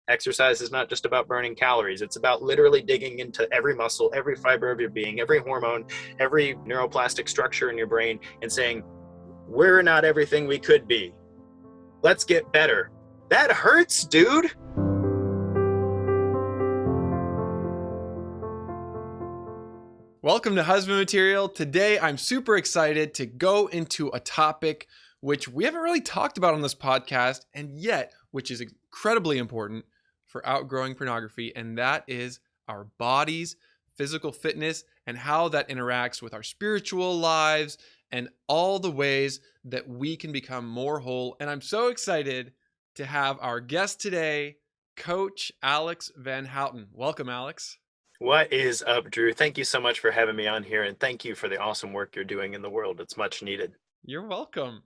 Exercise is not just about burning calories. It's about literally digging into every muscle, every fiber of your being, every hormone, every neuroplastic structure in your brain, and saying, we're not everything we could be. Let's get better. That hurts, dude. Welcome to Husband Material. Today, I'm super excited to go into a topic which we haven't really talked about on this podcast, and yet, which is incredibly important for outgrowing pornography, and that is our bodies, physical fitness, and how that interacts with our spiritual lives and all the ways that we can become more whole. And I'm so excited to have our guest today, Coach Alex VanHouten. Welcome, Alex. What is up, Drew? Thank you so much for having me on here, and thank you for the awesome work you're doing in the world. It's much needed. You're welcome.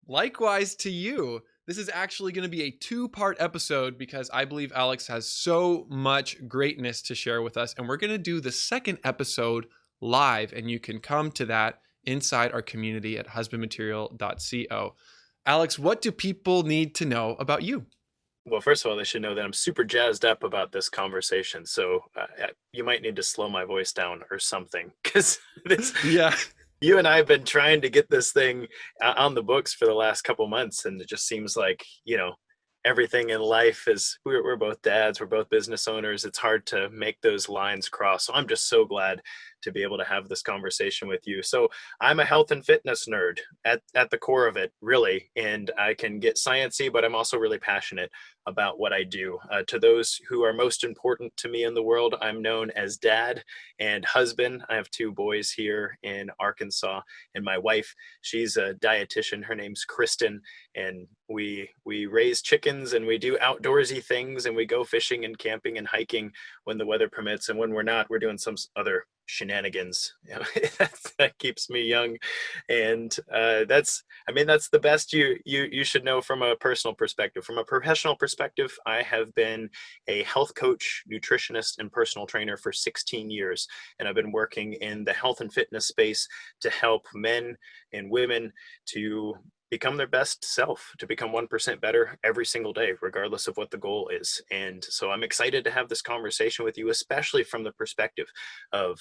Likewise to you. This is actually going to be a two-part episode because I believe Alex has so much greatness to share with us. And we're going to do the second episode live, and you can come to that inside our community at husbandmaterial.co. Alex, what do people need to know about you? Well, first of all, they should know that I'm super jazzed up about this conversation. So you might need to slow my voice down or something, because you and I have been trying to get this thing on the books for the last couple months, and it just seems like, everything in life is, we're both dads, we're both business owners. It's hard to make those lines cross. So I'm just so glad to be able to have this conversation with you. So I'm a health and fitness nerd at the core of it, really. And I can get sciencey, but I'm also really passionate about what I do. To those who are most important to me in the world, I'm known as dad and husband. I have two boys here in Arkansas, and my wife, she's a dietitian. Her name's Kristen, and we raise chickens and we do outdoorsy things, and we go fishing and camping and hiking when the weather permits. And when we're not, we're doing some other shenanigans. That keeps me young, and that's the best you should know from a personal perspective. From a professional perspective, I have been a health coach, nutritionist, and personal trainer for 16 years, and I've been working in the health and fitness space to help men and women to become their best self, to become 1% better every single day, regardless of what the goal is. And so I'm excited to have this conversation with you, especially from the perspective of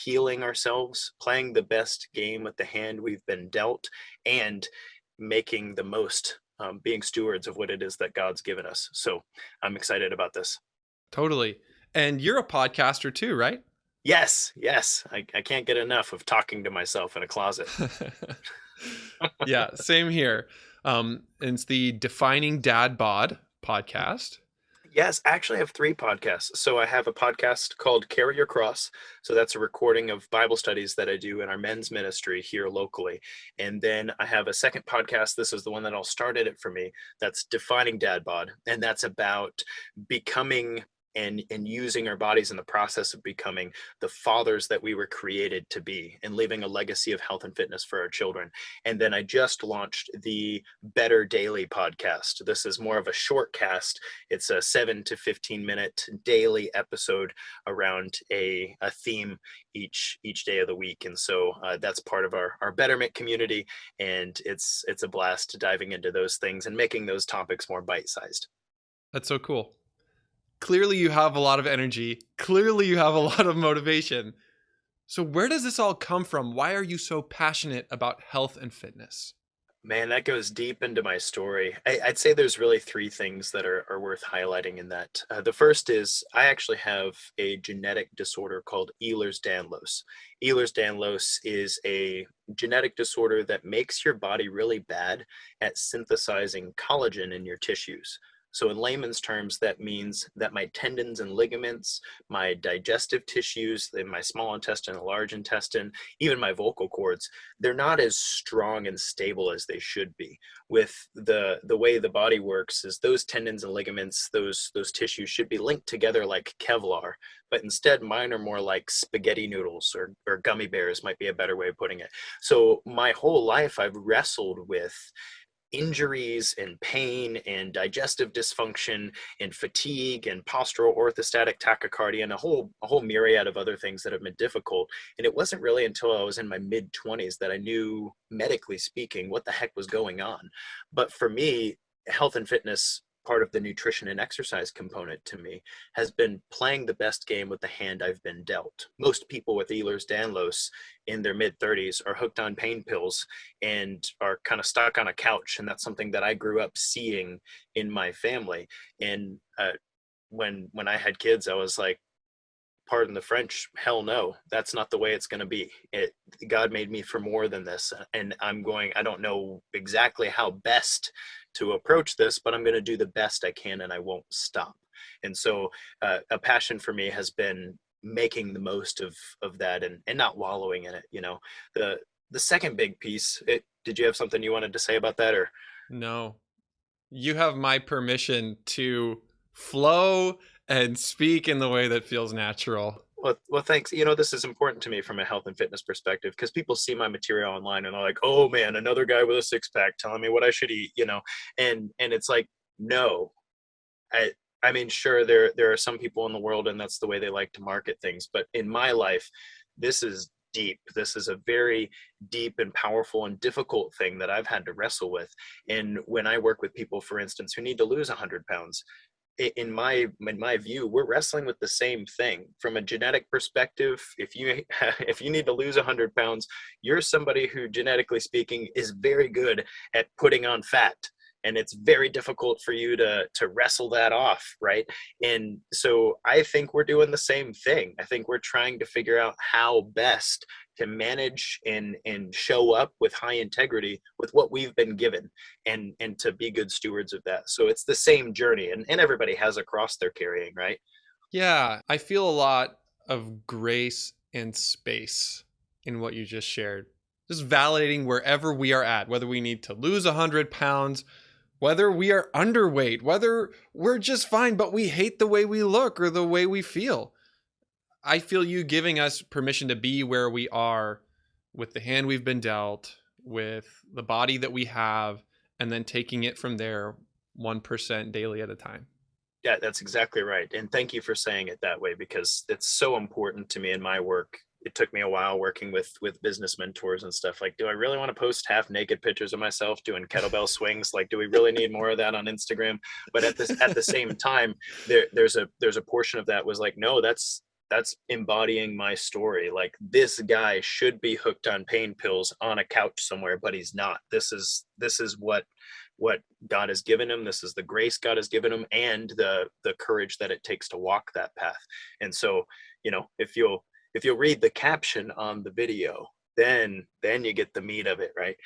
healing ourselves, playing the best game with the hand we've been dealt, and making the most, being stewards of what it is that God's given us. So I'm excited about this. Totally. And you're a podcaster too, right? Yes. I can't get enough of talking to myself in a closet. Yeah, same here. It's the Defining Dad Bod podcast. Yes, actually I have 3 podcasts. So I have a podcast called Carry Your Cross. So that's a recording of Bible studies that I do in our men's ministry here locally. And then I have a second podcast. This is the one that all started it for me. That's Defining Dad Bod. And that's about becoming and using our bodies in the process of becoming the fathers that we were created to be, and leaving a legacy of health and fitness for our children. And then I just launched the Better Daily podcast. This is more of a short cast. It's a 7 to 15 minute daily episode around a theme each day of the week. And so that's part of our Betterment community. And it's a blast diving into those things and making those topics more bite-sized. That's so cool. Clearly you have a lot of energy. Clearly you have a lot of motivation. So where does this all come from? Why are you so passionate about health and fitness? Man, that goes deep into my story. I'd say there's really 3 things that are worth highlighting in that. The first is I actually have a genetic disorder called Ehlers-Danlos. Ehlers-Danlos is a genetic disorder that makes your body really bad at synthesizing collagen in your tissues. So in layman's terms, that means that my tendons and ligaments, my digestive tissues, my small intestine and large intestine, even my vocal cords, they're not as strong and stable as they should be. With the way the body works is those tendons and ligaments, those tissues should be linked together like Kevlar, but instead mine are more like spaghetti noodles or gummy bears might be a better way of putting it. So my whole life I've wrestled with injuries and pain and digestive dysfunction and fatigue and postural orthostatic tachycardia and a whole myriad of other things that have been difficult. And it wasn't really until I was in my mid-20s that I knew, medically speaking, what the heck was going on. But for me, health and fitness part of the nutrition and exercise component to me has been playing the best game with the hand I've been dealt. Most people with Ehlers-Danlos in their mid-30s are hooked on pain pills and are kind of stuck on a couch. And that's something that I grew up seeing in my family. And when I had kids, I was like, pardon the French, hell no, that's not the way it's going to be. God made me for more than this. And I don't know exactly how best to approach this, but I'm going to do the best I can and I won't stop. And so a passion for me has been making the most of that and not wallowing in it. The second big piece, did you have something you wanted to say about that or? No, you have my permission to flow and speak in the way that feels natural. Well, thanks. This is important to me from a health and fitness perspective because people see my material online and they're like, "Oh man, another guy with a six pack telling me what I should eat," and it's like, no, I mean, sure, there are some people in the world and that's the way they like to market things, but in my life, this is deep. This is a very deep and powerful and difficult thing that I've had to wrestle with. And when I work with people, for instance, who need to lose 100 pounds, in my view, we're wrestling with the same thing from a genetic perspective. If you need to lose 100 pounds, you're somebody who, genetically speaking, is very good at putting on fat, and it's very difficult for you to wrestle that off, right? And so I think we're doing the same thing. I think we're trying to figure out how best to manage and show up with high integrity with what we've been given and to be good stewards of that. So it's the same journey and everybody has a cross they're carrying, right? Yeah, I feel a lot of grace and space in what you just shared. Just validating wherever we are at, whether we need to lose 100 pounds, whether we are underweight, whether we're just fine, but we hate the way we look or the way we feel. I feel you giving us permission to be where we are with the hand we've been dealt, with the body that we have, and then taking it from there 1% daily at a time. Yeah, that's exactly right. And thank you for saying it that way because it's so important to me in my work. It took me a while working with business mentors and stuff. Like, do I really want to post half naked pictures of myself doing kettlebell swings? Like, do we really need more of that on Instagram? But at the same time, there's a portion of that was like, no, that's embodying my story. Like, this guy should be hooked on pain pills on a couch somewhere, but he's not. This is what God has given him. This is the grace God has given him and the courage that it takes to walk that path. And so, if you'll read the caption on the video, then you get the meat of it, right?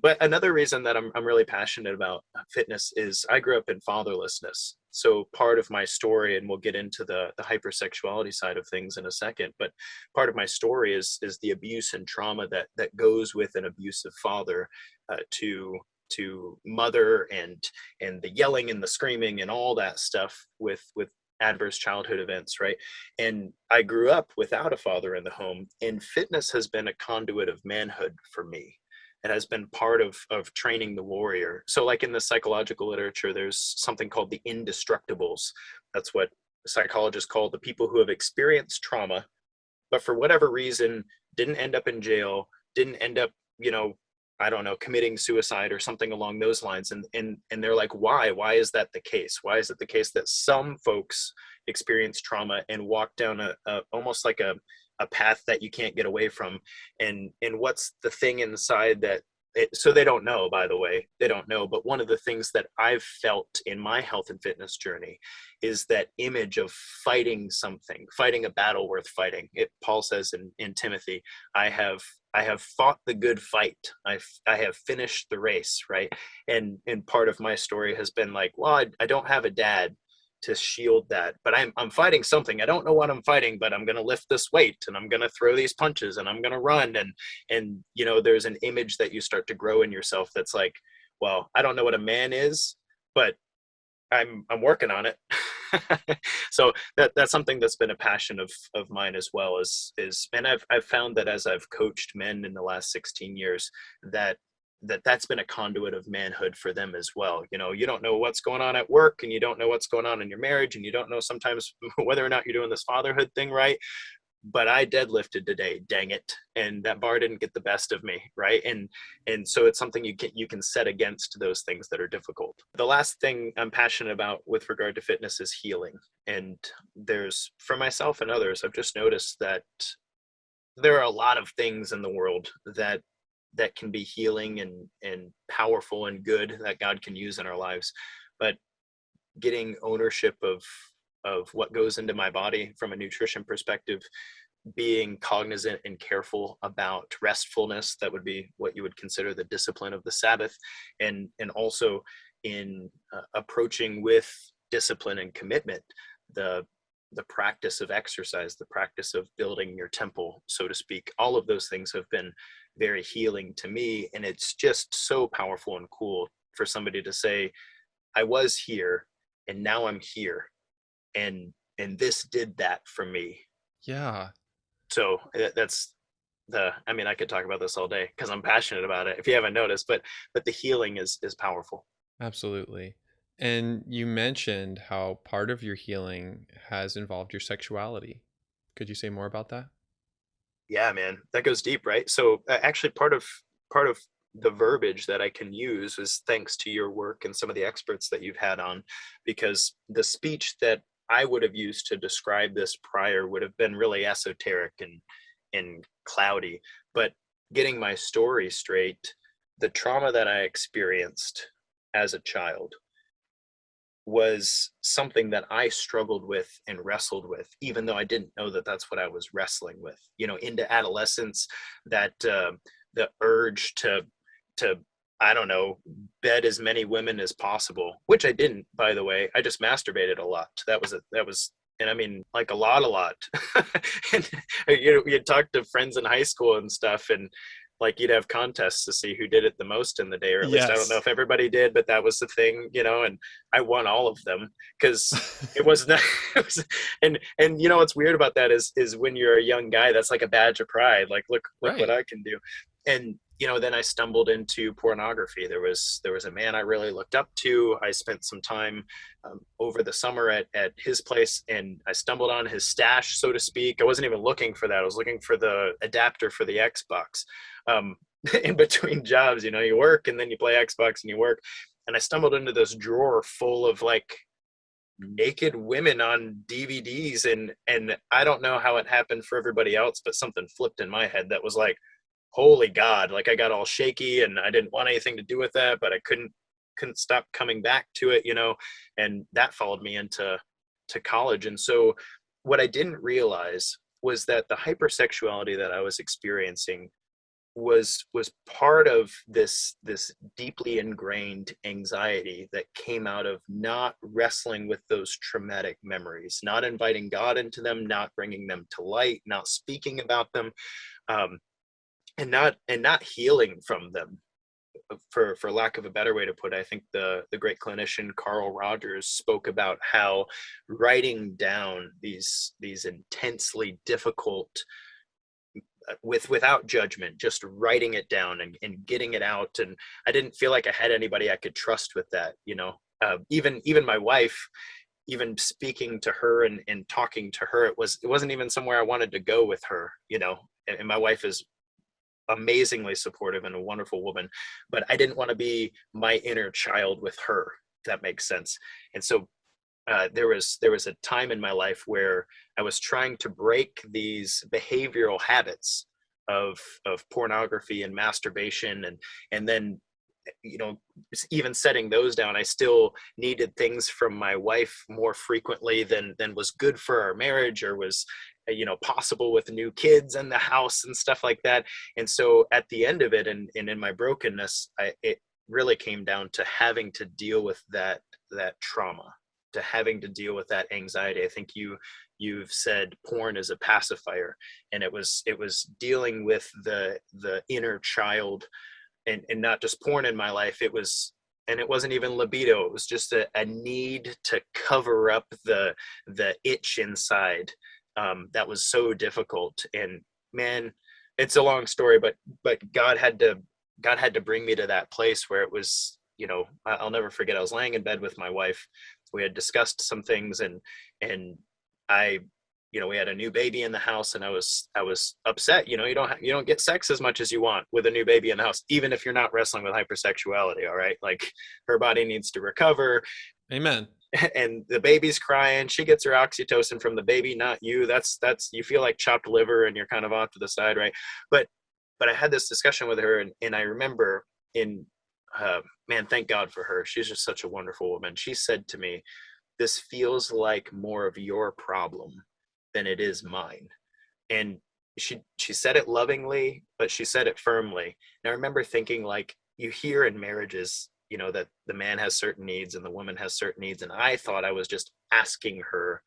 But another reason that I'm really passionate about fitness is I grew up in fatherlessness. So part of my story, and we'll get into the hypersexuality side of things in a second, but part of my story is the abuse and trauma that goes with an abusive father, to mother and the yelling and the screaming and all that stuff with adverse childhood events, right? And I grew up without a father in the home, and fitness has been a conduit of manhood for me. It has been part of training the warrior. So like in the psychological literature, there's something called the indestructibles. That's what psychologists call the people who have experienced trauma, but for whatever reason, didn't end up in jail, didn't end up, I don't know, committing suicide or something along those lines. And they're like, why is that the case? Why is it the case that some folks experience trauma and walk down a almost like a path that you can't get away from? And what's the thing inside that so they don't know, by the way, they don't know. But one of the things that I've felt in my health and fitness journey is that image of fighting something, fighting a battle worth fighting. Paul says in Timothy, I have fought the good fight. I have finished the race, right? And part of my story has been like, well, I don't have a dad to shield that, but I'm fighting something. I don't know what I'm fighting, but I'm going to lift this weight and I'm going to throw these punches and I'm going to run. And there's an image that you start to grow in yourself that's like, well, I don't know what a man is, but I'm working on it. So that's something that's been a passion of mine as well and I've found that as I've coached men in the last 16 years, that's been a conduit of manhood for them as well. You don't know what's going on at work and you don't know what's going on in your marriage and you don't know sometimes whether or not you're doing this fatherhood thing right. but I deadlifted today, dang it. And that bar didn't get the best of me, right? And so it's something you can set against those things that are difficult. The last thing I'm passionate about with regard to fitness is healing. And there's, for myself and others, I've just noticed that there are a lot of things in the world that can be healing and powerful and good that God can use in our lives. But getting ownership of what goes into my body from a nutrition perspective, being cognizant and careful about restfulness, that would be what you would consider the discipline of the Sabbath, and also in approaching with discipline and commitment the the practice of exercise, the practice of building your temple, so to speak. All of those things have been very healing to me, and it's just so powerful and cool for somebody to say, I was here and now I'm here, and this did that for me. Yeah. So that's I mean, I could talk about this all day because I'm passionate about it, if you haven't noticed, but the healing is powerful. Absolutely. And you mentioned how part of your healing has involved your sexuality. Could you say more about that? Yeah, man, that goes deep, right? So actually, part of the verbiage that I can use is thanks to your work and some of the experts that you've had on, because the speech that I would have used to describe this prior would have been really esoteric and cloudy. But getting my story straight, the trauma that I experienced as a child was something that I struggled with and wrestled with, even though I didn't know that that's what I was wrestling with. You know, into adolescence, that the urge to I don't know, bed as many women as possible, which I didn't, by the way. I just masturbated a lot. That was. And I mean, like a lot. And you'd talk to friends in high school and stuff, and like you'd have contests to see who did it the most in the day, or at least I don't know Yes. if everybody did, but that was the thing, and I won all of them because it was not. It was, and what's weird about that is when you're a young guy, that's like a badge of pride. Like, look what Right. I can do. And then I stumbled into pornography. There was a man I really looked up to. I spent some time over the summer at his place, and I stumbled on his stash, so to speak. I wasn't even looking for that. I was looking for the adapter for the Xbox. Um, in between jobs, you work and then you play Xbox and you work. And I stumbled into this drawer full of like naked women on DVDs, and I don't know how it happened for everybody else, but something flipped in my head that was like, holy God, like I got all shaky and I didn't want anything to do with that, but I couldn't stop coming back to it, and that followed me into college. And so what I didn't realize was that the hypersexuality that I was experiencing was part of this deeply ingrained anxiety that came out of not wrestling with those traumatic memories, not inviting God into them, not bringing them to light, not speaking about them, um, and not healing from them. For lack of a better way to put it, I think the great clinician Carl Rogers spoke about how writing down these intensely difficult, without judgment, just writing it down and getting it out. And I didn't feel like I had anybody I could trust with that. Even my wife, even speaking to her and talking to her, it wasn't even somewhere I wanted to go with her. And my wife is amazingly supportive and a wonderful woman, but I didn't want to be my inner child with her, if that makes sense. And so there was a time in my life where I was trying to break these behavioral habits of pornography and masturbation, and then even setting those down, I still needed things from my wife more frequently than was good for our marriage, or was possible with new kids in the house and stuff like that. And so at the end of it, and in my brokenness, it really came down to having to deal with that trauma, to having to deal with that anxiety. I think you've said porn is a pacifier, and it was dealing with the inner child, and not just porn in my life. It wasn't even libido. It was just a need to cover up the itch inside, that was so difficult. And man, it's a long story, but God had to bring me to that place where it was, I'll never forget. I was laying in bed with my wife. We had discussed some things, and I we had a new baby in the house, and I was upset. You don't get sex as much as you want with a new baby in the house, even if you're not wrestling with hypersexuality. All right. Like, her body needs to recover. Amen. And the baby's crying. She gets her oxytocin from the baby, not you. That's you feel like chopped liver, and you're kind of off to the side, right? But I had this discussion with her, and I remember in man, thank God for her. She's just such a wonderful woman. She said to me, "This feels like more of your problem than it is mine." And she said it lovingly, but she said it firmly. And I remember thinking, like, you hear in marriages, that the man has certain needs and the woman has certain needs, and I thought I was just asking her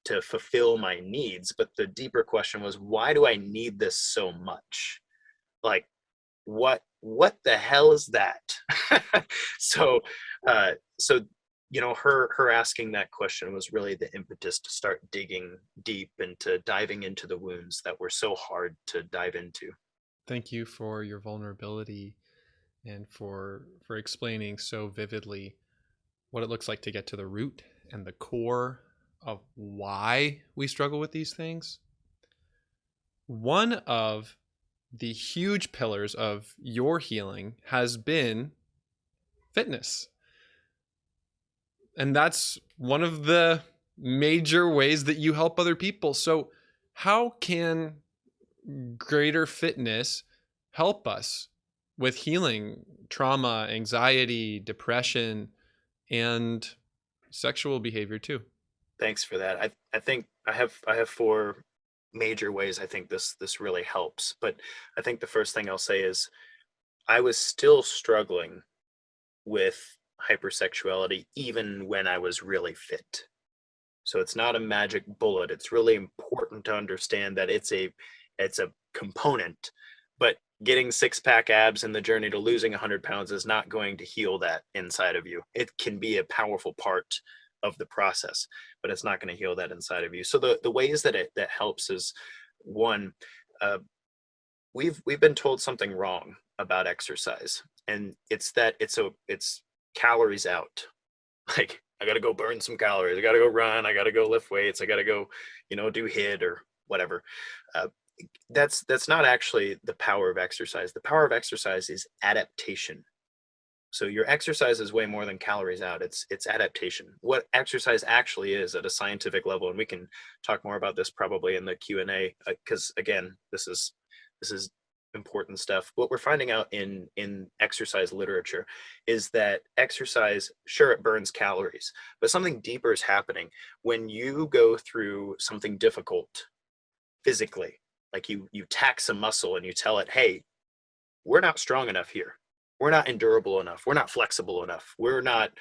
to fulfill my needs. But the deeper question was, why do I need this so much? Like, what the hell is that? so uh so her asking that question was really the impetus to start digging deep and to diving into the wounds that were so hard to dive into. Thank you for your vulnerability and for explaining so vividly what it looks like to get to the root and the core of why we struggle with these things. One of the huge pillars of your healing has been fitness. And that's one of the major ways that you help other people. So how can greater fitness help us with healing trauma, anxiety, depression, and sexual behavior too? Thanks for that. I think I have four major ways I think this really helps. But I think the first thing I'll say is, I was still struggling with hypersexuality even when I was really fit. So it's not a magic bullet. It's really important to understand that it's a component, but getting six-pack abs and the journey to losing 100 pounds is not going to heal that inside of you. It can be a powerful part of the process, but it's not going to heal that inside of you. So the ways that that helps is, one, uh, we've been told something wrong about exercise, and it's that it's calories out. Like, I got to go burn some calories. I got to go run. I got to go lift weights. I got to go, do HIIT or whatever. Uh, that's not actually the power of exercise. The power of exercise is adaptation. So your exercise is way more than calories out. It's adaptation. What exercise actually is at a scientific level, and we can talk more about this probably in the Q&A, because again, this is important stuff. What we're finding out in exercise literature is that exercise, sure, it burns calories, but something deeper is happening when you go through something difficult physically. Like, you tax a muscle and you tell it, hey, we're not strong enough here. We're not endurable enough. We're not flexible enough. We're not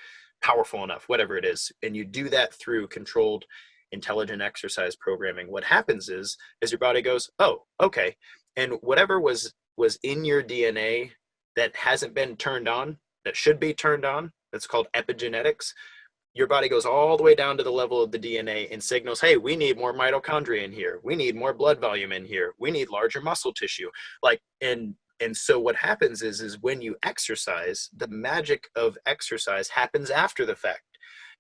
powerful enough, whatever it is. And you do that through controlled, intelligent exercise programming. What happens is your body goes, oh, okay. And whatever was in your DNA that hasn't been turned on, that should be turned on, that's called epigenetics, your body goes all the way down to the level of the DNA and signals, hey, we need more mitochondria in here. We need more blood volume in here. We need larger muscle tissue. And so what happens is when you exercise, the magic of exercise happens after the fact.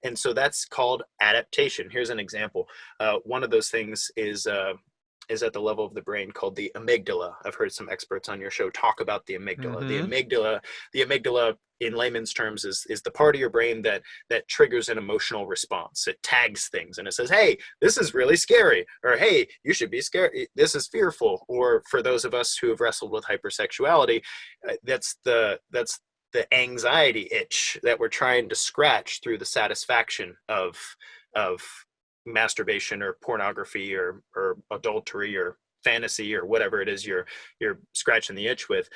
And so that's called adaptation. Here's an example. One of those things is at the level of the brain, called the amygdala. I've heard some experts on your show talk about the amygdala. Mm-hmm. The amygdala in layman's terms is the part of your brain that triggers an emotional response. It tags things and it says, hey, this is really scary, or hey, you should be scared, this is fearful. Or for those of us who have wrestled with hypersexuality, that's the anxiety itch that we're trying to scratch through the satisfaction of masturbation or pornography or adultery or fantasy or whatever it is you're scratching the itch with.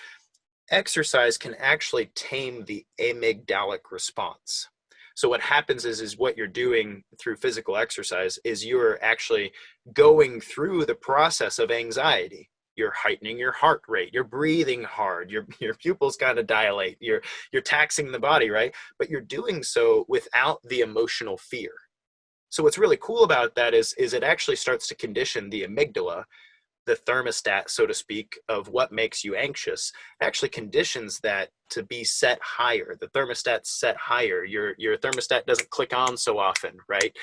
Exercise can actually tame the amygdalic response. So what happens is what you're doing through physical exercise is you're actually going through the process of anxiety. You're heightening your heart rate, you're breathing hard, your pupils kind of dilate, you're taxing the body, right? But you're doing so without the emotional fear. So what's really cool about that is it actually starts to condition the amygdala the thermostat, so to speak, of what makes you anxious actually conditions that to be set higher. The thermostat's set higher. Your thermostat doesn't click on so often, right?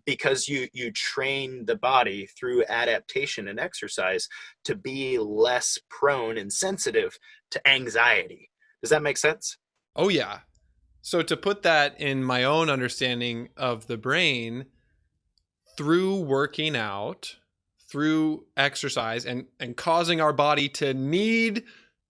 Because you train the body through adaptation and exercise to be less prone and sensitive to anxiety. Does that make sense? Oh, yeah. So to put that in my own understanding of the brain, through working out, through exercise, and causing our body to need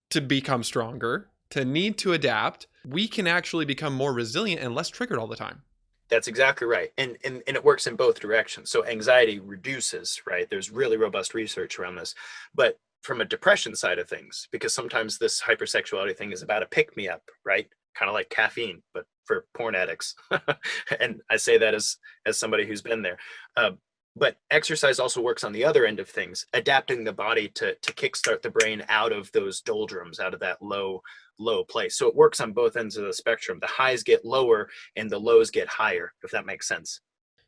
to become stronger, to need to adapt, we can actually become more resilient and less triggered all the time. That's exactly right. And it works in both directions. So anxiety reduces, right? There's really robust research around this. But from a depression side of things, because sometimes this hypersexuality thing is about a pick me up, right? Kind of like caffeine, but for porn addicts. And I say that as somebody who's been there. But exercise also works on the other end of things, adapting the body to kickstart the brain out of those doldrums, out of that low place. So it works on both ends of the spectrum. The highs get lower and the lows get higher, if that makes sense.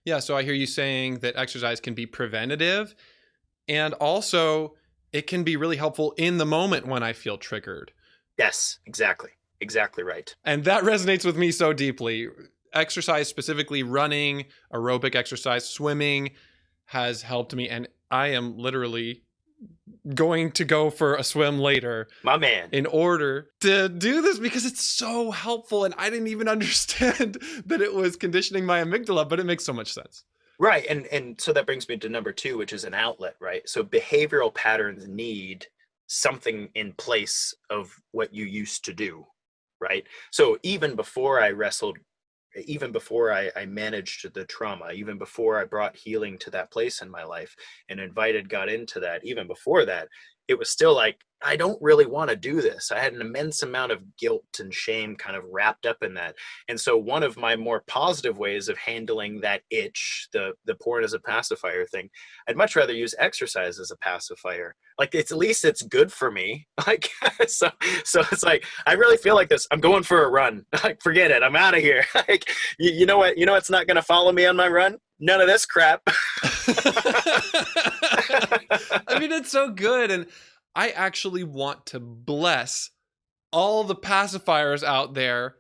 Yeah, so I hear you saying that exercise can be preventative, and also it can be really helpful in the moment when I feel triggered. Yes, exactly. Exactly right. And that resonates with me so deeply. Exercise, specifically running, aerobic exercise, swimming, has helped me. And I am literally going to go for a swim later, my man, in order to do this, because it's so helpful. And I didn't even understand that it was conditioning my amygdala, but it makes so much sense. Right. And so that brings me to number 2, which is an outlet, right? So behavioral patterns need something in place of what you used to do, right? So even before I wrestled, even before I managed the trauma, even before I brought healing to that place in my life and invited God into that, even before that, it was still like, I don't really want to do this. I had an immense amount of guilt and shame kind of wrapped up in that. And so one of my more positive ways of handling that itch, the porn as a pacifier thing, I'd much rather use exercise as a pacifier. Like, it's at least it's good for me. Like, so it's like, I really feel like this. I'm going for a run. Like, forget it. I'm out of here. Like, you know what? You know what's not going to follow me on my run? None of this crap. I mean, it's so good. And I actually want to bless all the pacifiers out there,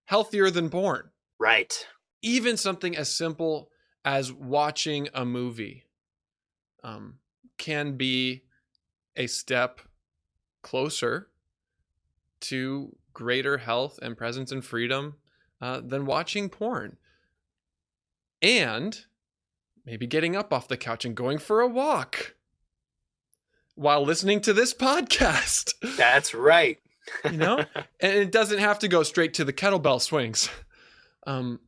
healthier than porn. Right. Even something as simple as watching a movie can be a step closer to greater health and presence and freedom than watching porn. And maybe getting up off the couch and going for a walk while listening to this podcast. That's right. You know? And it doesn't have to go straight to the kettlebell swings. And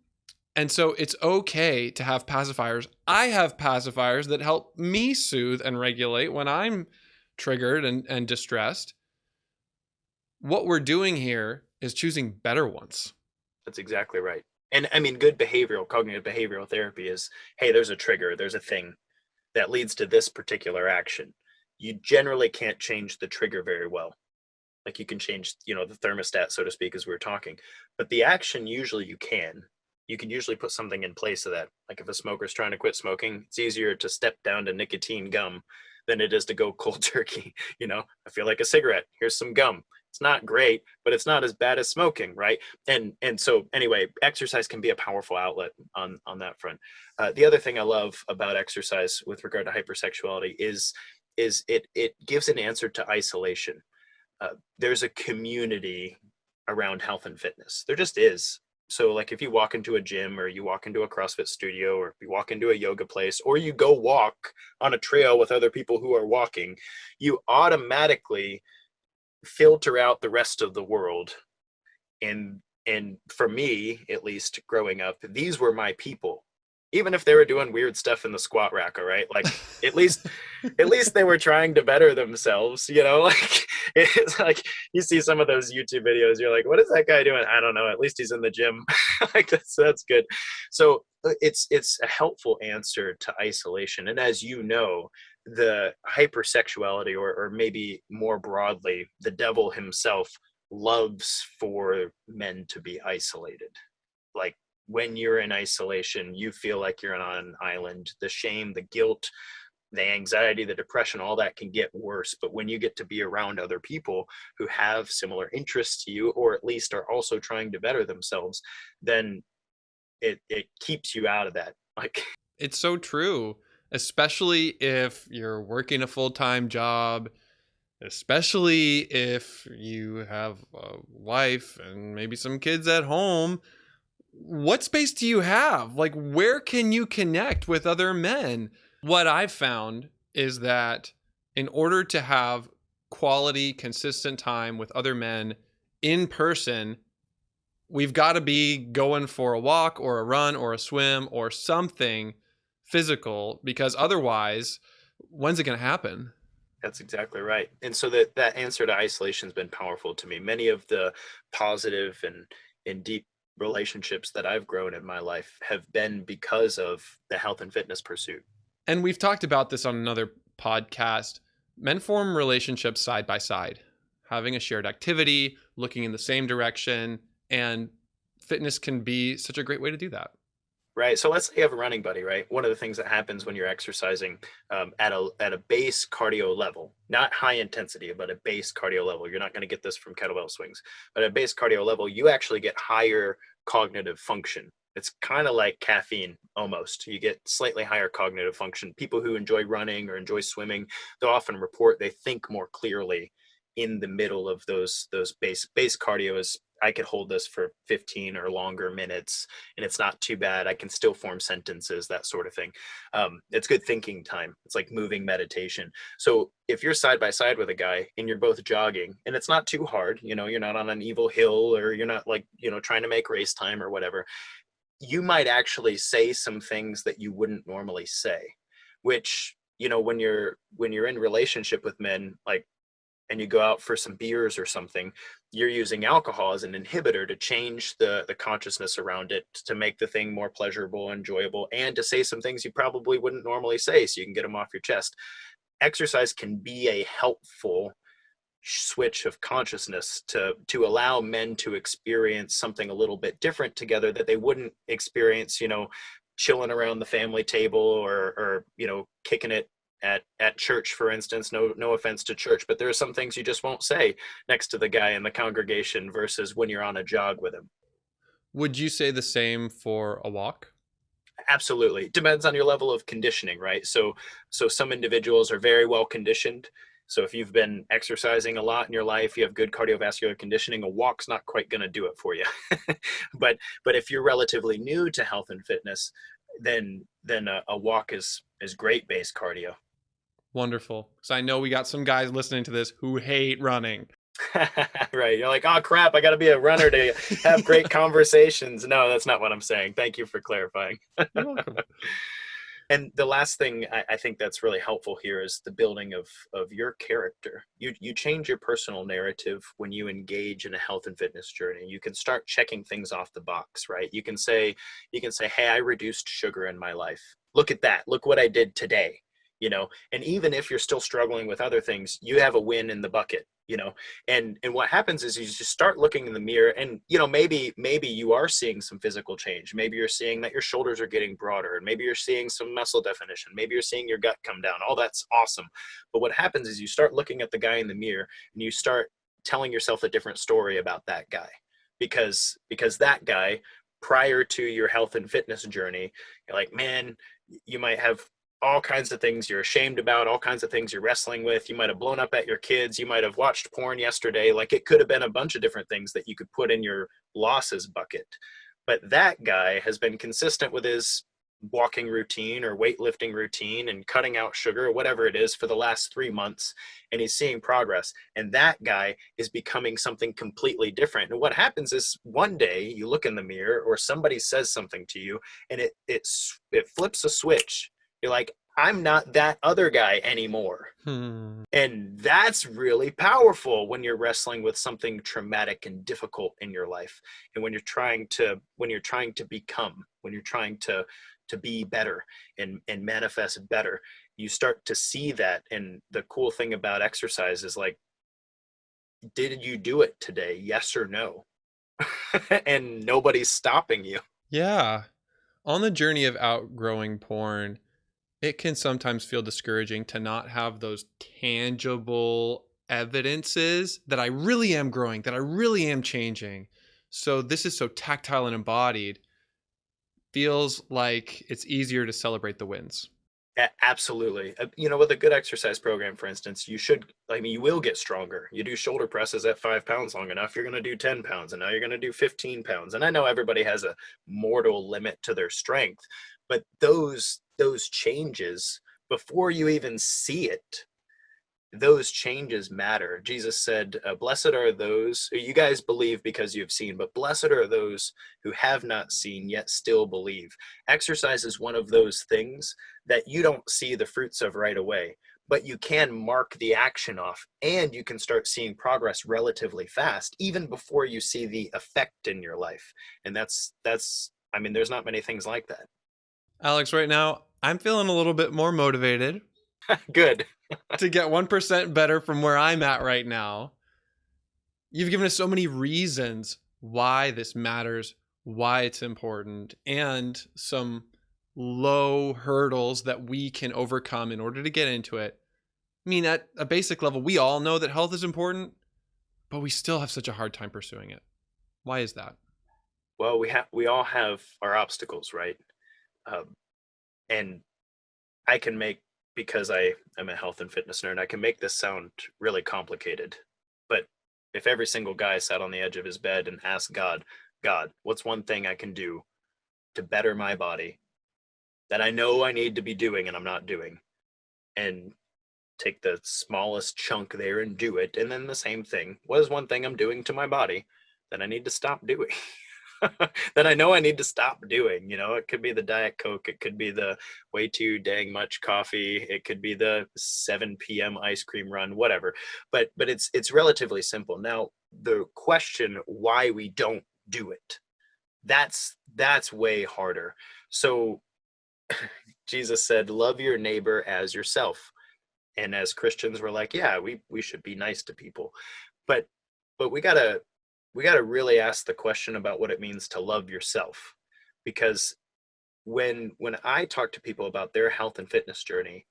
so it's okay to have pacifiers. I have pacifiers that help me soothe and regulate when I'm triggered and distressed. What we're doing here is choosing better ones. That's exactly right. And I mean, good cognitive behavioral therapy is, hey, there's a trigger, there's a thing that leads to this particular action. You generally can't change the trigger very well. Like, you can change, the thermostat, so to speak, as we were talking, but the action, usually you can usually put something in place of that. Like, if a smoker's trying to quit smoking, it's easier to step down to nicotine gum than it is to go cold turkey. I feel like a cigarette. Here's some gum. It's not great, but it's not as bad as smoking, right? And so anyway, exercise can be a powerful outlet on that front. The other thing I love about exercise with regard to hypersexuality is it gives an answer to isolation. There's a community around health and fitness. There just is. So, like, if you walk into a gym, or you walk into a CrossFit studio, or if you walk into a yoga place, or you go walk on a trail with other people who are walking, you automatically filter out the rest of the world. And for me, at least growing up, these were my people. Even if they were doing weird stuff in the squat rack, all right? Like, at least they were trying to better themselves, like, it's like, you see some of those YouTube videos, you're like, what is that guy doing? I don't know. At least he's in the gym. Like, that's good. So it's a helpful answer to isolation. And as you know, the hypersexuality, or maybe more broadly, the devil himself loves for men to be isolated. Like, when you're in isolation, you feel like you're on an island. The shame, the guilt, the anxiety, the depression, all that can get worse. But when you get to be around other people who have similar interests to you, or at least are also trying to better themselves, then it keeps you out of that. Like, it's so true, especially if you're working a full-time job, especially if you have a wife and maybe some kids at home. What space do you have? Like, where can you connect with other men? What I've found is that in order to have quality, consistent time with other men in person, we've got to be going for a walk or a run or a swim or something physical, because otherwise, when's it going to happen? that's exactly right. And so that answer to isolation has been powerful to me. Many of the positive and deep relationships that I've grown in my life have been because of the health and fitness pursuit. And we've talked about this on another podcast. Men form relationships side by side, having a shared activity, looking in the same direction, and fitness can be such a great way to do that. Right. So let's say you have a running buddy, right? One of the things that happens when you're exercising at a base cardio level, not high intensity, but a base cardio level. You're not going to get this from kettlebell swings, but at a base cardio level, you actually get higher cognitive function. It's kind of like caffeine almost. You get slightly higher cognitive function. People who enjoy running or enjoy swimming, they'll often report they think more clearly in the middle of those base cardio. Is I could hold this for 15 or longer minutes and it's not too bad. I can still form sentences, that sort of thing. It's good thinking time. It's like moving meditation. So if you're side by side with a guy and you're both jogging and it's not too hard, you're not on an evil hill, or you're not like, trying to make race time or whatever, you might actually say some things that you wouldn't normally say, which, when you're in relationship with men, like, and you go out for some beers or something, you're using alcohol as an inhibitor to change the consciousness around it, to make the thing more pleasurable, enjoyable, and to say some things you probably wouldn't normally say so you can get them off your chest. Exercise can be a helpful switch of consciousness to allow men to experience something a little bit different together that they wouldn't experience, chilling around the family table, or kicking it at church, for instance. No offense to church, but there are some things you just won't say next to the guy in the congregation versus when you're on a jog with him. Would you say the same for a walk? Absolutely. Depends on your level of conditioning, right? So some individuals are very well conditioned. So if you've been exercising a lot in your life, you have good cardiovascular conditioning, a walk's not quite going to do it for you. but if you're relatively new to health and fitness, then a walk is great base cardio. Wonderful. Because I know we got some guys listening to this who hate running. Right. You're like, oh crap, I got to be a runner to have great conversations. No, that's not what I'm saying. Thank you for clarifying. You're welcome. And the last thing I think that's really helpful here is the building of your character. You change your personal narrative when you engage in a health and fitness journey. You can start checking things off the box, right? You can say, hey, I reduced sugar in my life. Look at that. Look what I did today. And even if you're still struggling with other things, you have a win in the bucket. And what happens is you just start looking in the mirror, and maybe you are seeing some physical change. Maybe you're seeing that your shoulders are getting broader, and maybe you're seeing some muscle definition. Maybe you're seeing your gut come down. All that's awesome. But what happens is you start looking at the guy in the mirror and you start telling yourself a different story about that guy, because that guy, prior to your health and fitness journey, you're like, man, you might have all kinds of things you're ashamed about, all kinds of things you're wrestling with. You might have blown up at your kids. You might have watched porn yesterday. Like, it could have been a bunch of different things that you could put in your losses bucket. But that guy has been consistent with his walking routine or weightlifting routine and cutting out sugar or whatever it is for the last 3 months. And he's seeing progress. And that guy is becoming something completely different. And what happens is one day you look in the mirror or somebody says something to you and it flips a switch. You're like, I'm not that other guy anymore. And that's really powerful when you're wrestling with something traumatic and difficult in your life. And when you're trying to become, when you're trying to be better and manifest better, you start to see that. And the cool thing about exercise is, like, did you do it today? Yes or no? And nobody's stopping you. Yeah. On the journey of outgrowing porn, It can sometimes feel discouraging to not have those tangible evidences that I really am growing, that I really am changing. So this is so tactile and embodied, feels like it's easier to celebrate the wins. Absolutely. With a good exercise program, for instance, you will get stronger. You do shoulder presses at 5 pounds long enough, you're going to do 10 pounds, and now you're going to do 15 pounds. And I know everybody has a mortal limit to their strength, but those changes, before you even see it, those changes matter. Jesus said, blessed are those, you guys believe because you've seen, but blessed are those who have not seen yet still believe. Exercise is one of those things that you don't see the fruits of right away, but you can mark the action off, and you can start seeing progress relatively fast, even before you see the effect in your life. And there's not many things like that. Alex, right now, I'm feeling a little bit more motivated Good. to get 1% better from where I'm at right now. You've given us so many reasons why this matters, why it's important, and some low hurdles that we can overcome in order to get into it. I mean, at a basic level, we all know that health is important, but we still have such a hard time pursuing it. Why is that? Well, we all have our obstacles, right? Um, and I can make, because I am a health and fitness nerd, I can make this sound really complicated. But if every single guy sat on the edge of his bed and asked God, what's one thing I can do to better my body that I know I need to be doing and I'm not doing? And take the smallest chunk there and do it. And then the same thing. What is one thing I'm doing to my body that I need to stop doing? That I know I need to stop doing. It could be the Diet Coke, it could be the way too dang much coffee, it could be the 7 p.m. ice cream run, whatever. But it's relatively simple. Now, the question why we don't do it, that's way harder. So Jesus said, love your neighbor as yourself. And as Christians, we're like, yeah, we should be nice to people. But we gotta really ask the question about what it means to love yourself. Because when I talk to people about their health and fitness journey,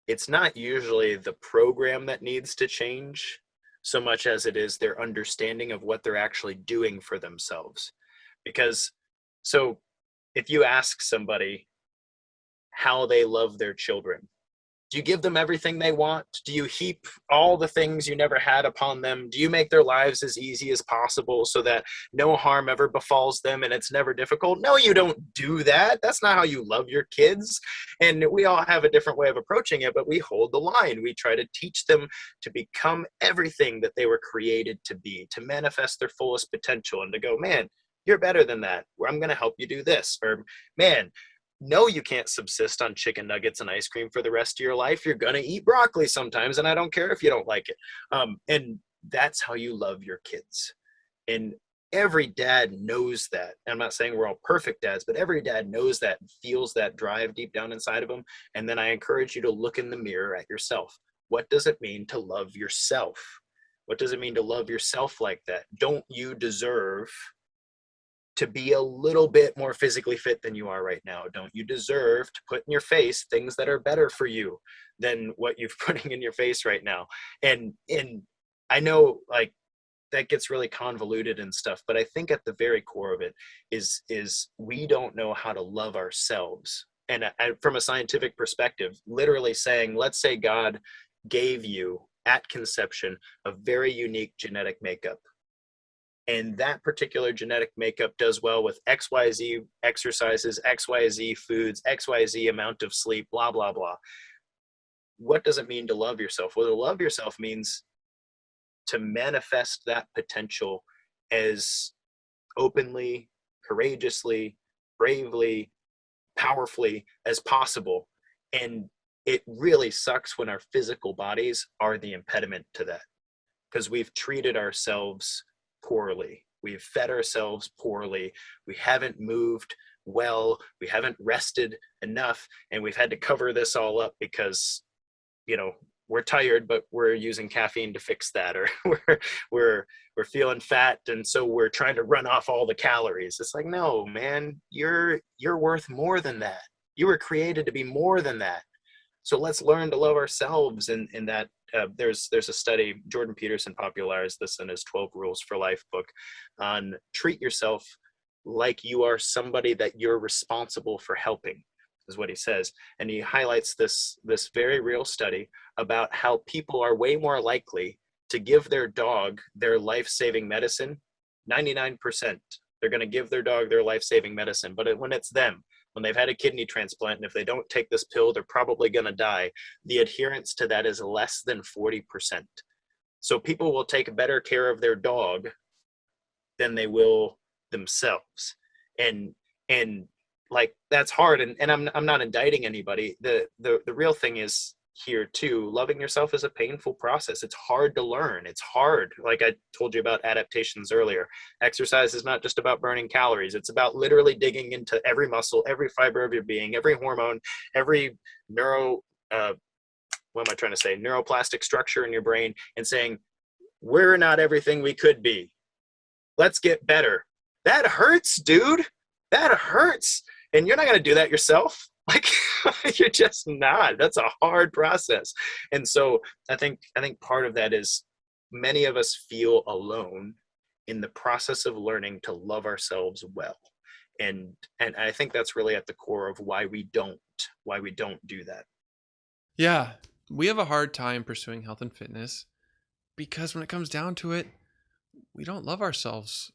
it's not usually the program that needs to change so much as it is their understanding of what they're actually doing for themselves. Because so if you ask somebody how they love their children, do you give them everything they want? Do you heap all the things you never had upon them? Do you make their lives as easy as possible so that no harm ever befalls them and it's never difficult? No, you don't do that. That's not how you love your kids. And we all have a different way of approaching it, but we hold the line. We try to teach them to become everything that they were created to be, to manifest their fullest potential, and to go, man, you're better than that. I'm going to help you do this. Or, man, no, you can't subsist on chicken nuggets and ice cream for the rest of your life. You're going to eat broccoli sometimes, and I don't care if you don't like it. And that's how you love your kids. And every dad knows that. I'm not saying we're all perfect dads, but every dad knows that and feels that drive deep down inside of them. And then I encourage you to look in the mirror at yourself. What does it mean to love yourself? What does it mean to love yourself like that? Don't you deserve to be a little bit more physically fit than you are right now? Don't you deserve to put in your face things that are better for you than what you're putting in your face right now? And I know, like, that gets really convoluted and stuff, but I think at the very core of it is we don't know how to love ourselves. And from a scientific perspective, literally saying, let's say God gave you at conception a very unique genetic makeup, and that particular genetic makeup does well with XYZ exercises, XYZ foods, XYZ amount of sleep, blah, blah, blah. What does it mean to love yourself? Well, to love yourself means to manifest that potential as openly, courageously, bravely, powerfully as possible. And it really sucks when our physical bodies are the impediment to that, because we've treated ourselves poorly. We've fed ourselves poorly. We haven't moved well. We haven't rested enough. And we've had to cover this all up because, we're tired, but we're using caffeine to fix that, or we're feeling fat, and so we're trying to run off all the calories. It's like, no, man, you're worth more than that. You were created to be more than that. So let's learn to love ourselves. And that there's a study, Jordan Peterson popularized this in his 12 Rules for Life book, on treat yourself like you are somebody that you're responsible for helping, is what he says. And he highlights this very real study about how people are way more likely to give their dog their life-saving medicine. 99%, they're going to give their dog their life-saving medicine. But when it's them, when they've had a kidney transplant, and if they don't take this pill, they're probably going to die, the adherence to that is less than 40%. So people will take better care of their dog than they will themselves. And like, that's hard. And I'm not indicting anybody. The real thing is here too, loving yourself is a painful process. It's hard to learn. It's hard. Like I told you about adaptations earlier. Exercise is not just about burning calories. It's about literally digging into every muscle, every fiber of your being, every hormone, every neuroplastic structure in your brain, and saying, we're not everything we could be. Let's get better. That hurts, dude. That hurts. And you're not going to do that yourself. Like, you're just not. That's a hard process. And so I think part of that is many of us feel alone in the process of learning to love ourselves well. And I think that's really at the core of why we don't do that. Yeah. We have a hard time pursuing health and fitness because when it comes down to it, we don't love ourselves.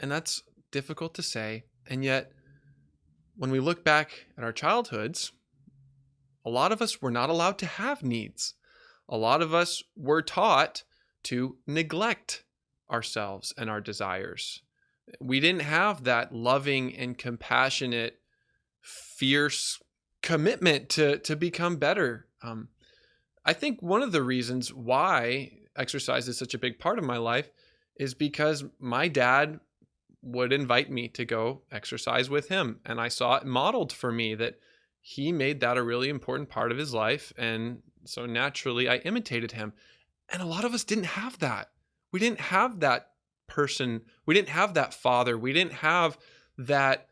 And that's difficult to say. And yet, when we look back at our childhoods, a lot of us were not allowed to have needs. A lot of us were taught to neglect ourselves and our desires. We didn't have that loving and compassionate, fierce commitment to become better. I think one of the reasons why exercise is such a big part of my life is because my dad would invite me to go exercise with him. And I saw it modeled for me that he made that a really important part of his life. And so naturally I imitated him. And a lot of us didn't have that. We didn't have that person. We didn't have that father. We didn't have that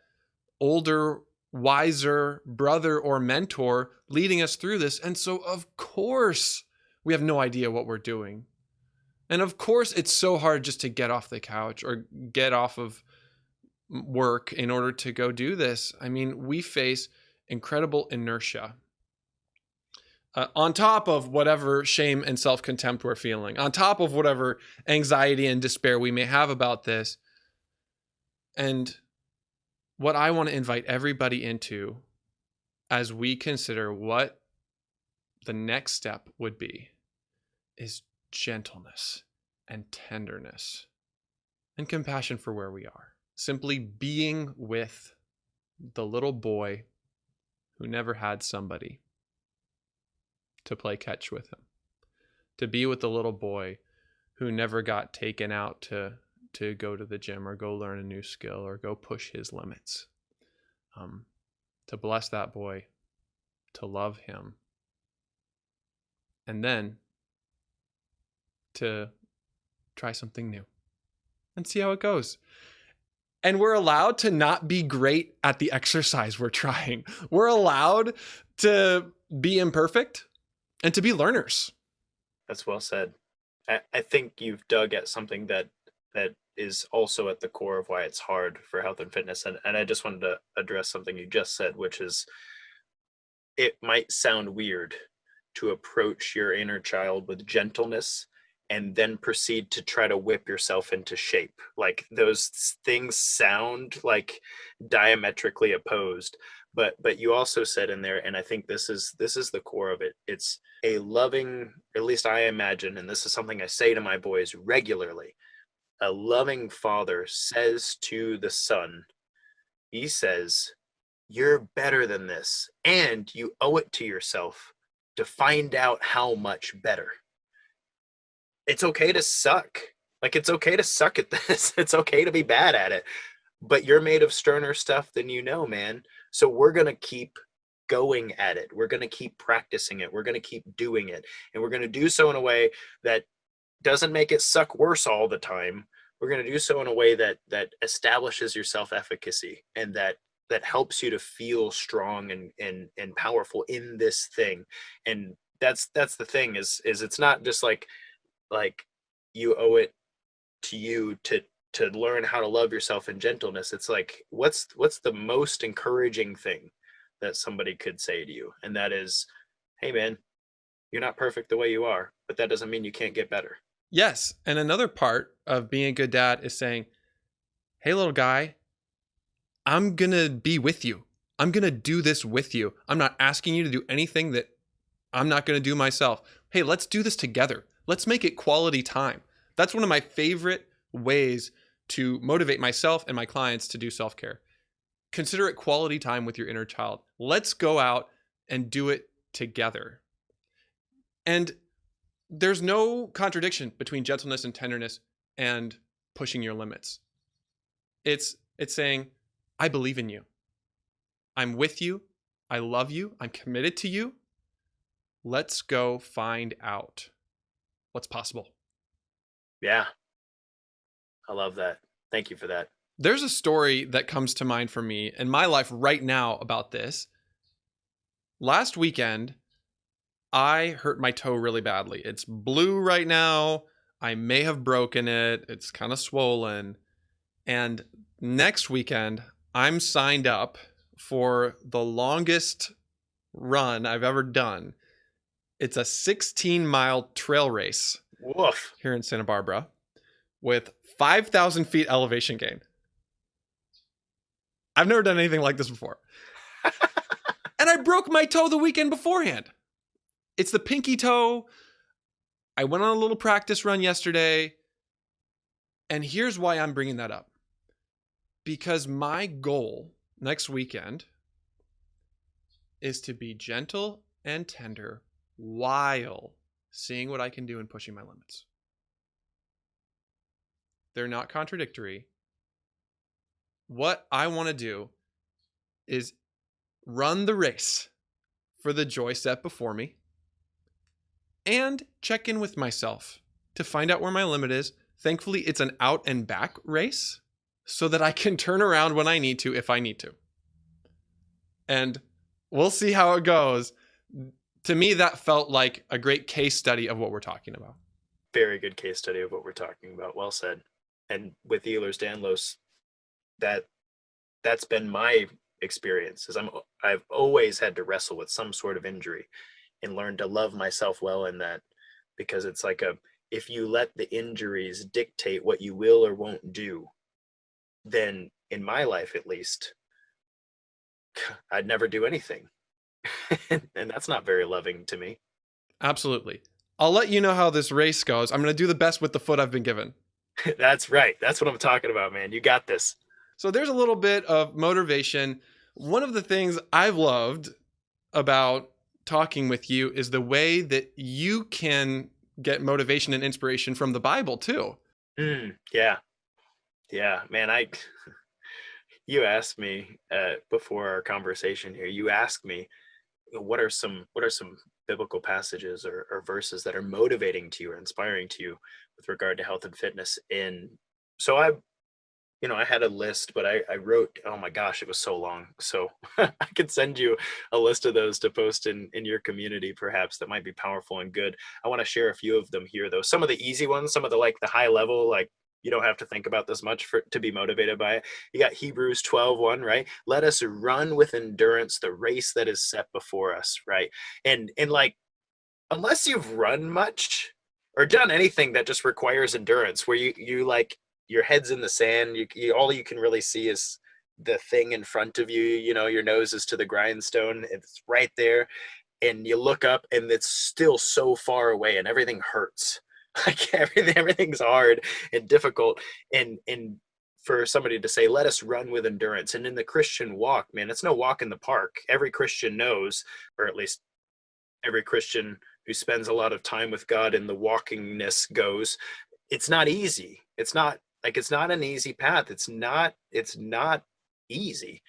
older, wiser brother or mentor leading us through this. And so of course we have no idea what we're doing. And of course, it's so hard just to get off the couch or get off of work in order to go do this. I mean, we face incredible inertia. On top of whatever shame and self-contempt we're feeling, on top of whatever anxiety and despair we may have about this. And what I want to invite everybody into as we consider what the next step would be is gentleness and tenderness and compassion for where we are. Simply being with the little boy who never had somebody to play catch with him. To be with the little boy who never got taken out to go to the gym or go learn a new skill or go push his limits. To bless that boy, to love him, and then to try something new and see how it goes. And we're allowed to not be great at the exercise we're trying. We're allowed to be imperfect and to be learners. That's well said. I think you've dug at something that is also at the core of why it's hard for health and fitness. And I just wanted to address something you just said, which is, it might sound weird to approach your inner child with gentleness and then proceed to try to whip yourself into shape. Like, those things sound like diametrically opposed, but you also said in there, and I think this is the core of it. It's a loving, at least I imagine, and this is something I say to my boys regularly, a loving father says to the son, he says, you're better than this, and you owe it to yourself to find out how much better. It's okay to suck. Like, it's okay to suck at this. It's okay to be bad at it. But you're made of sterner stuff than you know, man. So we're going to keep going at it. We're going to keep practicing it. We're going to keep doing it. And we're going to do so in a way that doesn't make it suck worse all the time. We're going to do so in a way that establishes your self-efficacy, and that that helps you to feel strong and powerful in this thing. And that's the thing is it's not just like you owe it to you to learn how to love yourself in gentleness. It's like, what's the most encouraging thing that somebody could say to you? And that is, hey man, you're not perfect the way you are, but that doesn't mean you can't get better. Yes. And another part of being a good dad is saying, hey, little guy, I'm going to be with you. I'm going to do this with you. I'm not asking you to do anything that I'm not going to do myself. Hey, let's do this together. Let's make it quality time. That's one of my favorite ways to motivate myself and my clients to do self-care. Consider it quality time with your inner child. Let's go out and do it together. And there's no contradiction between gentleness and tenderness and pushing your limits. It's saying, I believe in you. I'm with you. I love you. I'm committed to you. Let's go find out what's possible. Yeah. I love that. Thank you for that. There's a story that comes to mind for me in my life right now about this. Last weekend, I hurt my toe really badly. It's blue right now. I may have broken it. It's kind of swollen. And next weekend, I'm signed up for the longest run I've ever done. It's a 16-mile trail race. Woof. Here in Santa Barbara with 5,000 feet elevation gain. I've never done anything like this before. And I broke my toe the weekend beforehand. It's the pinky toe. I went on a little practice run yesterday. And here's why I'm bringing that up. Because my goal next weekend is to be gentle and tender while seeing what I can do and pushing my limits. They're not contradictory. What I want to do is run the race for the joy set before me and check in with myself to find out where my limit is. Thankfully, it's an out and back race so that I can turn around when I need to, if I need to. And we'll see how it goes. To me, that felt like a great case study of what we're talking about. Very good case study of what we're talking about. Well said. And with Ehlers-Danlos, that's been my experience. I've always had to wrestle with some sort of injury and learn to love myself well in that, because it's like if you let the injuries dictate what you will or won't do, then in my life at least, I'd never do anything. And that's not very loving to me. Absolutely. I'll let you know how this race goes. I'm going to do the best with the foot I've been given. That's right. That's what I'm talking about, man. You got this. So there's a little bit of motivation. One of the things I've loved about talking with you is the way that you can get motivation and inspiration from the Bible too. Yeah, man. You asked me before our conversation here. You asked me, what are some biblical passages or verses that are motivating to you or inspiring to you with regard to health and fitness? And so I had a list, but I wrote, oh my gosh, it was so long. So I could send you a list of those to post in your community, perhaps, that might be powerful and good. I want to share a few of them here, though. Some of the easy ones, some of the high level, you don't have to think about this much to be motivated by it. You got Hebrews 12:1, right? Let us run with endurance the race that is set before us, right? And unless you've run much or done anything that just requires endurance, where you your head's in the sand, all you can really see is the thing in front of you. Your nose is to the grindstone. It's right there. And you look up and it's still so far away and everything hurts. Like everything's hard and difficult. And for somebody to say, let us run with endurance. And in the Christian walk, man, it's no walk in the park. Every Christian knows, or at least every Christian who spends a lot of time with God in the walkingness goes, it's not easy. It's not an easy path. It's not easy.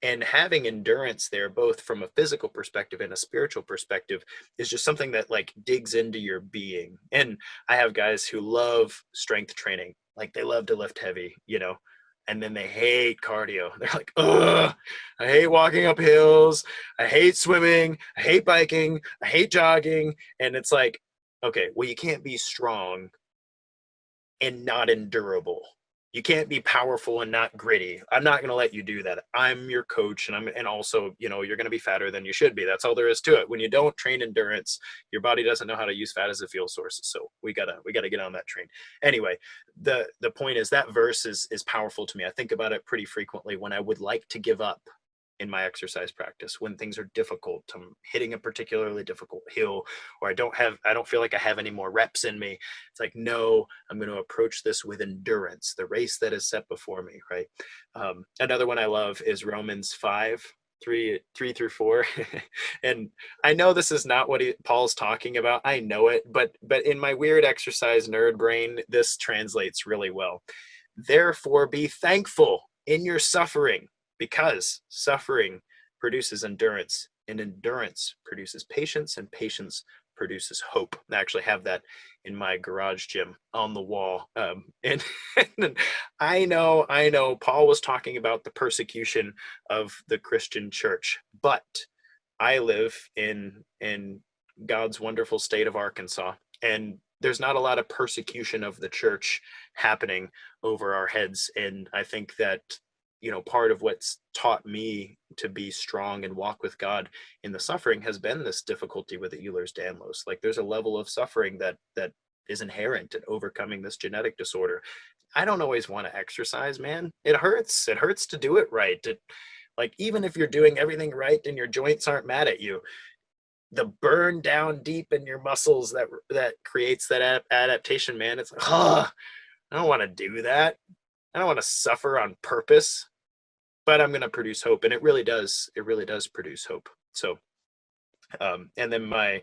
And having endurance there, both from a physical perspective and a spiritual perspective, is just something that digs into your being. And I have guys who love strength training. They love to lift heavy, and then they hate cardio. They're like, ugh, I hate walking up hills. I hate swimming. I hate biking. I hate jogging. And it's like, okay, well, you can't be strong and not endurable. You can't be powerful and not gritty. I'm not going to let you do that. I'm your coach, and also, you know, you're going to be fatter than you should be. That's all there is to it. When you don't train endurance, your body doesn't know how to use fat as a fuel source. So we gotta get on that train. Anyway, the point is that verse is powerful to me. I think about it pretty frequently when I would like to give up in my exercise practice, when things are difficult. I'm hitting a particularly difficult hill, or I don't feel like I have any more reps in me. It's like, no, I'm going to approach this with endurance, the race that is set before me, right? Another one I love is Romans 5, 3 through 4. And I know this is not what Paul's talking about. I know it, but in my weird exercise nerd brain, this translates really well. Therefore, be thankful in your suffering, because suffering produces endurance, and endurance produces patience, and patience produces hope. I actually have that in my garage gym on the wall. And I know Paul was talking about the persecution of the Christian church, but I live in God's wonderful state of Arkansas, and there's not a lot of persecution of the church happening over our heads. And I think that, you know, part of what's taught me to be strong and walk with God in the suffering has been this difficulty with the Ehlers-Danlos. Like, there's a level of suffering that is inherent in overcoming this genetic disorder. I don't always want to exercise, man. It hurts. It hurts to do it right. Like, even if you're doing everything right and your joints aren't mad at you, the burn down deep in your muscles that creates that adaptation, man. It's like, oh, I don't want to do that. I don't want to suffer on purpose, but I'm going to produce hope. And it really does produce hope. So, and then I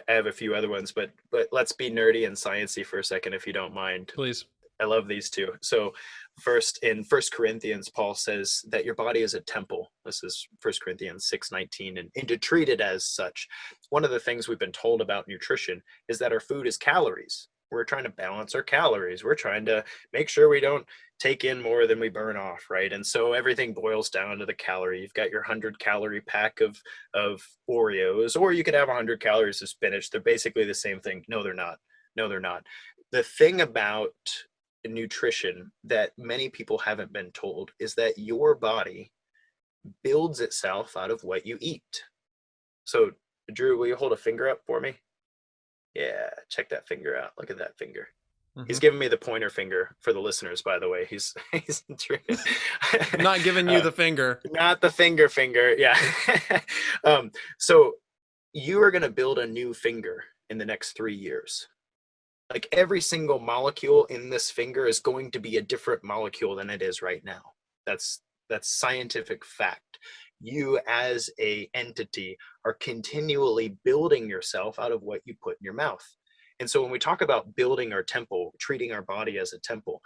have a few other ones, but let's be nerdy and sciencey for a second, if you don't mind. Please. I love these two. So first, in 1 Corinthians, Paul says that your body is a temple. This is 1 Corinthians 6:19, and to treat it as such. One of the things we've been told about nutrition is that our food is calories. We're trying to balance our calories. We're trying to make sure we don't take in more than we burn off, right? And so everything boils down to the calorie. You've got your 100-calorie pack of Oreos, or you could have 100 calories of spinach. They're basically the same thing. No, they're not. No, they're not. The thing about nutrition that many people haven't been told is that your body builds itself out of what you eat. So, Drew, will you hold a finger up for me? Yeah, check that finger out. Look at that finger. Mm-hmm. He's giving me the pointer finger for the listeners, by the way. He's not giving you the finger. Not the finger. Yeah. So you are going to build a new finger in the next 3 years. Like, every single molecule in this finger is going to be a different molecule than it is right now. That's scientific fact. You as a entity are continually building yourself out of what you put in your mouth. And so when we talk about building our temple, treating our body as a temple,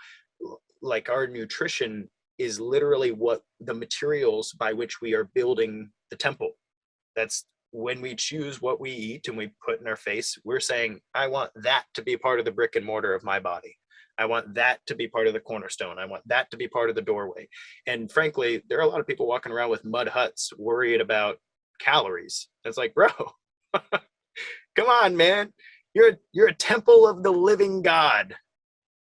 like, our nutrition is literally what the materials by which we are building the temple. That's when we choose what we eat and we put in our face, we're saying, I want that to be part of the brick and mortar of my body. I want that to be part of the cornerstone. I want that to be part of the doorway. And frankly, there are a lot of people walking around with mud huts worried about calories. It's like, bro, come on, man. You're a temple of the living God.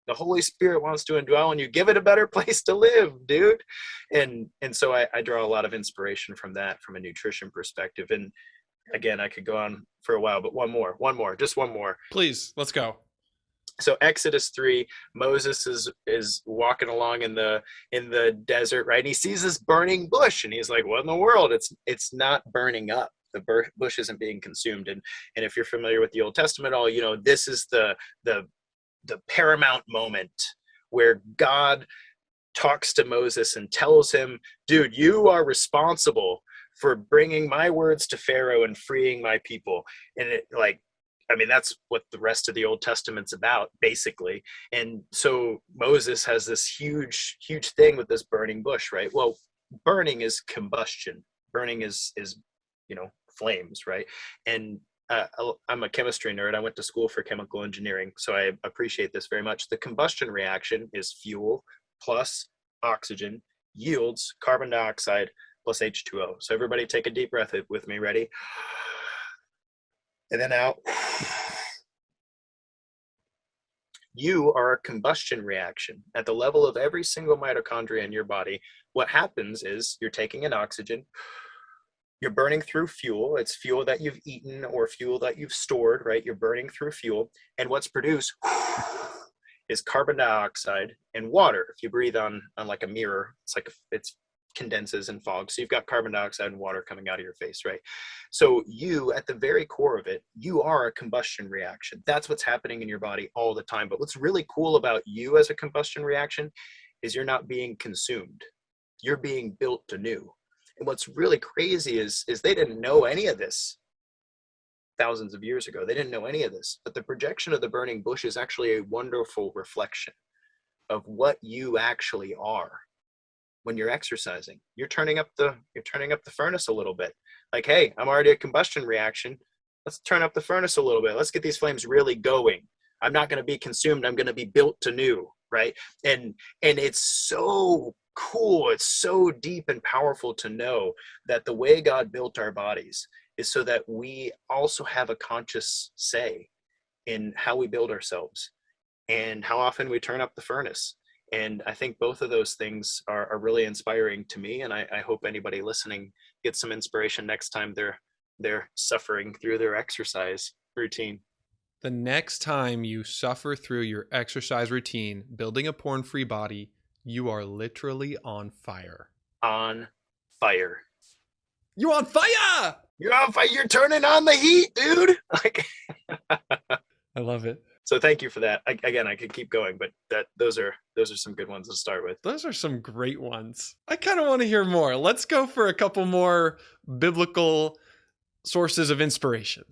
The Holy Spirit wants to indwell in you. Give it a better place to live, dude. And so I draw a lot of inspiration from that, from a nutrition perspective. And again, I could go on for a while, but one more, just one more. Please, let's go. So Exodus 3, Moses is walking along in the desert, right? And he sees this burning bush, and he's like, what in the world? It's not burning up. The bush isn't being consumed. And if you're familiar with the Old Testament, all you know, this is the paramount moment where God talks to Moses and tells him, dude, you are responsible for bringing my words to Pharaoh and freeing my people. And that's what the rest of the Old Testament's about, basically. And so Moses has this huge thing with this burning bush, right? Well, burning is combustion. Burning is flames, right? And I'm a chemistry nerd. I went to school for chemical engineering, so I appreciate this very much. The combustion reaction is fuel plus oxygen yields carbon dioxide plus H2O. So everybody take a deep breath with me. Ready? And then out. You are a combustion reaction at the level of every single mitochondria in your body. What happens is you're taking an oxygen, you're burning through fuel. It's fuel that you've eaten or fuel that you've stored, right? You're burning through fuel. And what's produced is carbon dioxide and water. If you breathe on like a mirror, it's condenses and fog. So you've got carbon dioxide and water coming out of your face, right? So you, at the very core of it, you are a combustion reaction. That's what's happening in your body all the time. But what's really cool about you as a combustion reaction is you're not being consumed. You're being built anew. And what's really crazy is they didn't know any of this thousands of years ago. They didn't know any of this. But the projection of the burning bush is actually a wonderful reflection of what you actually are. When you're exercising, you're turning up the furnace a little bit. Like, hey, I'm already a combustion reaction. Let's turn up the furnace a little bit. Let's get these flames really going. I'm not going to be consumed. I'm going to be built anew, right? And it's so cool. It's so deep and powerful to know that the way God built our bodies is so that we also have a conscious say in how we build ourselves and how often we turn up the furnace. And I think both of those things are really inspiring to me. And I hope anybody listening gets some inspiration next time they're suffering through their exercise routine. The next time you suffer through your exercise routine, building a porn-free body, you are literally on fire. On fire. You on fire! You're on fire. You're turning on the heat, dude. Like, I love it. So thank you for that. Again, I could keep going, but those are some good ones to start with. Those are some great ones. I kind of want to hear more. Let's go for a couple more biblical sources of inspiration.